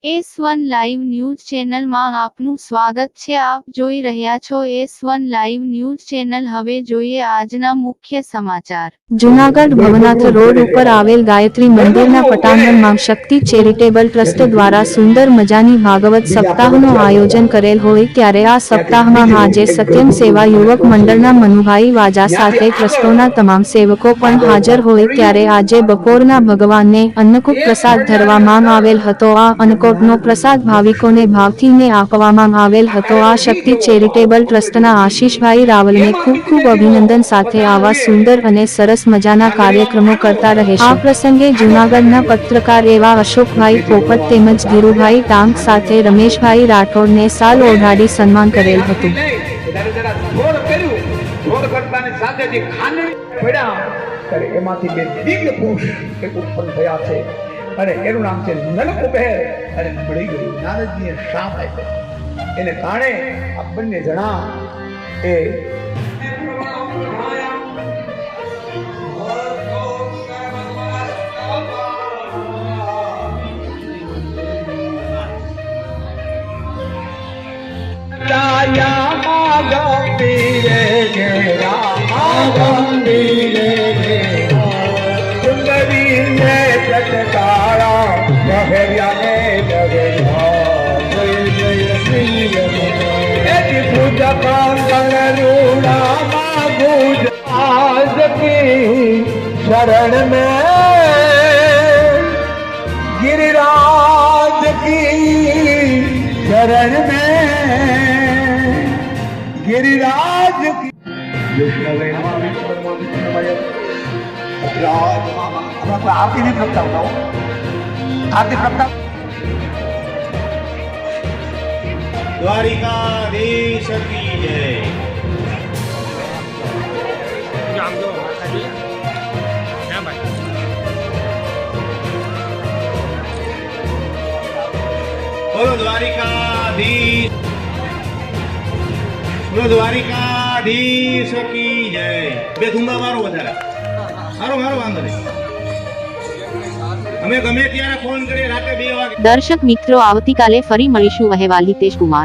S1 live news ચેનલમાં આપનું સ્વાગત છે। આપ જોઈ રહ્યા છો S1 લાઈવ ન્યૂઝ ચેનલ। હવે જોઈએ આજના મુખ્ય સમાચાર। જૂનાગઢ ભવનાથ રોડ ઉપર આવેલ ગાયત્રી મંદિરના પટાંગણમાં શક્તિ ચેરિટેબલ ટ્રસ્ટ દ્વારા સુંદર મજાની ભાગવત સપ્તાહનું આયોજન કરેલ હોય ત્યારે આ સપ્તાહમાં આજે સત્યમ સેવા યુવક મંડળના મનુભાઈ વાજા સાથે ટ્રસ્ટોના તમામ સેવકો પણ હાજર હોય ત્યારે આજે બપોરના ભગવાનને અન્નકૂટ પ્રસાદ ધરવામાં આવેલ હતો। આ અન્નકૂટનો પ્રસાદ ભાવિકોને ભાવથીને આપવામાં આવેલ હતો। આ શક્તિ ચેરિટેબલ ટ્રસ્ટના આશીષભાઈ રાવલને ખૂબ ખૂબ અભિનંદન સાથે આવા સુંદર અને સરસ મજાના કાર્યક્રમો કરતા રહેશે। આ પ્રસંગે જૂનાગઢના પત્રકાર એવા અશોકભાઈ પોપટ તેમજ ધીરુભાઈ ટાંક સાથે રમેશભાઈ રાઠોડને સાલ ઓઢાડી સન્માન કરેલ હતું। એમાંથી બે દિવ્ય પુરુષ એક ઉત્પન્ન થયા છે અને એનું નામ છે નલકુબેર અને મળી ગયું। નારદજીએ શાપ આપ્યો એને કારણે આ બંને જણા એ शरण में गिरिराज की शरण में गिरिराज की विष्णवे नमः विष्णुमय राज अब आरती नहीं करता हूँ आरती करता द्वारिकाधीश की जय। बोलो द्वारिकाधीश की जय। बे धुंबा मारो વધારે મારો વાંધો નહીં અમે ગમે ત્યારે ફોન કરીએ રાતે 2 વાગે। દર્શક મિત્રો આવતીકાલે ફરી મળીશું। અહેવાલ હિતેશ કુમાર।